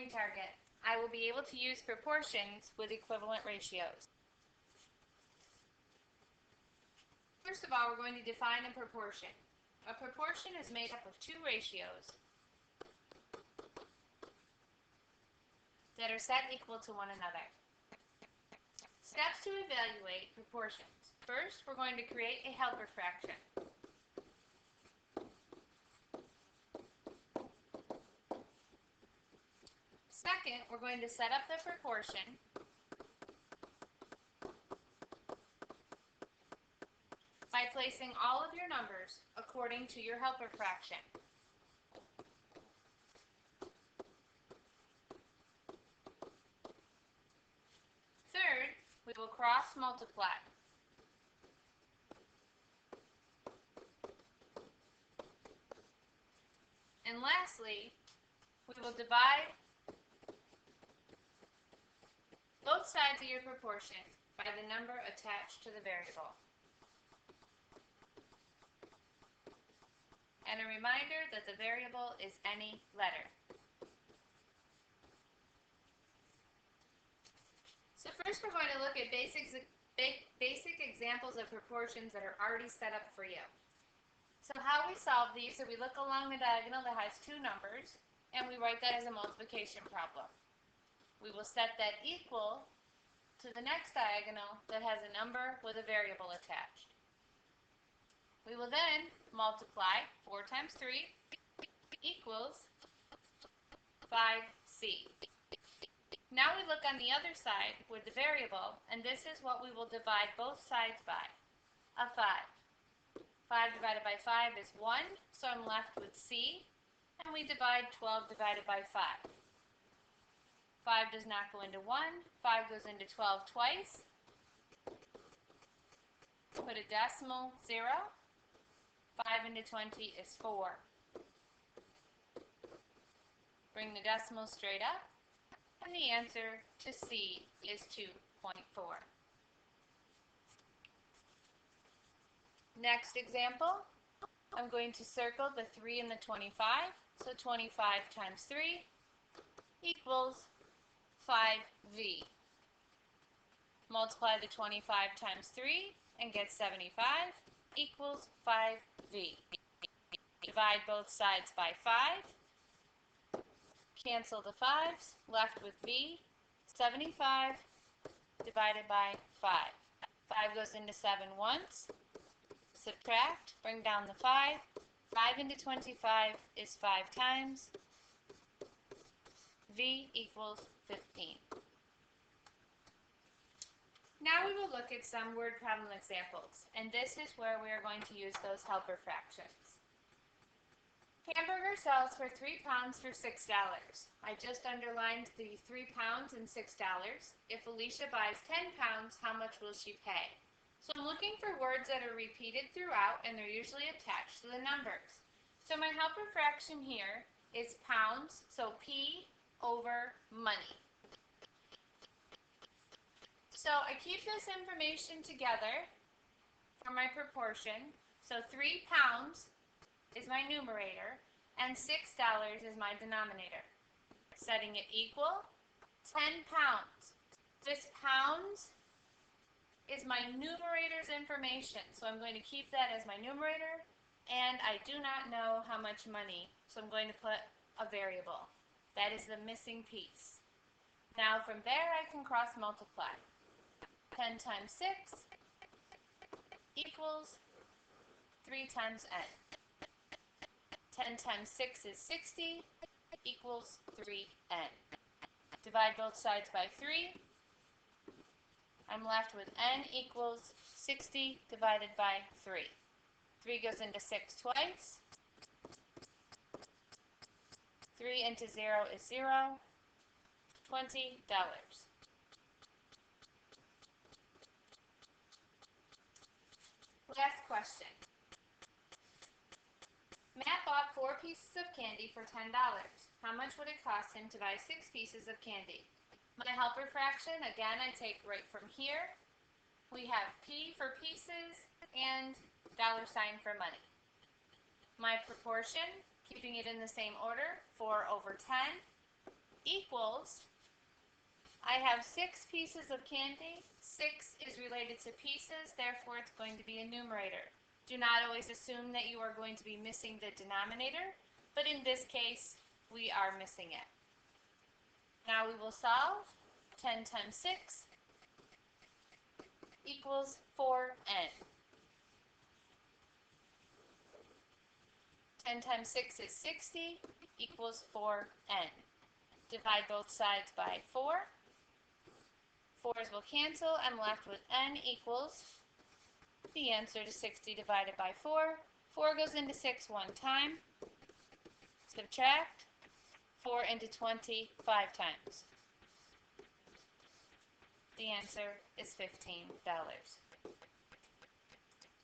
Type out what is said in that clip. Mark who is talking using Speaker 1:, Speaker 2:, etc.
Speaker 1: moving target. I will be able to use proportions with equivalent ratios. First of all, we're going to define a proportion. A proportion is made up of two ratios that are set equal to one another. Steps to evaluate proportions. First, we're going to create a helper fraction. Second, we're going to set up the proportion by placing all of your numbers according to your helper fraction. Third, we will cross multiply. And lastly, we will divide both sides of your proportion by the number attached to the variable. And a reminder that the variable is any letter. So first we're going to look at basic examples of proportions that are already set up for you. So how we solve these, so we look along the diagonal that has two numbers, and we write that as a multiplication problem. We will set that equal to the next diagonal that has a number with a variable attached. We will then multiply 4 times 3 equals 5c. Now we look on the other side with the variable, and this is what we will divide both sides by, a 5. 5 divided by 5 is 1, so I'm left with c, and we divide 12 divided by 5. 5 does not go into 1, 5 goes into 12 twice. Put a decimal 0. 5 into 20 is 4. Bring the decimal straight up, and the answer to C is 2.4. Next example, I'm going to circle the 3 and the 25. So 25 times 3 equals 5V. Multiply the 25 times 3 and get 75 equals 5V. Divide both sides by 5. Cancel the 5's, left with V. 75 divided by 5. 5 goes into 7 once. Subtract, bring down the 5. 5 into 25 is 5 times. V equals 15. Now we will look at some word problem examples, and this is where we are going to use those helper fractions. Hamburger sells for 3 pounds for $6. I just underlined the 3 pounds and $6. If Alicia buys 10 pounds, how much will she pay? So I'm looking for words that are repeated throughout, and they're usually attached to the numbers. So my helper fraction here is pounds, so P over money. So I keep this information together for my proportion. So 3 pounds is my numerator, and $6 is my denominator. Setting it equal, 10 pounds. This pounds is my numerator's information, so I'm going to keep that as my numerator, and I do not know how much money, so I'm going to put a variable. That is the missing piece. Now from there I can cross multiply. 10 times 6 equals 3 times n. 10 times 6 is 60 equals 3n. Divide both sides by 3. I'm left with n equals 60 divided by 3. 3 goes into 6 twice. 3 into 0 is 0. $20. Last question. Matt bought 4 pieces of candy for $10. How much would it cost him to buy 6 pieces of candy? My helper fraction, again, I take right from here. We have P for pieces and $sign for money. My proportion, keeping it in the same order, 4 over 10. equals, I have 6 pieces of candy. 6 is related to pieces, therefore it's going to be a numerator. Do not always assume that you are going to be missing the denominator, but in this case, we are missing it. Now we will solve. 10 times 6 equals 4n. 10 times 6 is 60, equals 4n. Divide both sides by 4. 4's will cancel. I'm left with n equals the answer to 60 divided by 4. 4 goes into 6 one time. Subtract 4 into 20 5 times. The answer is $15.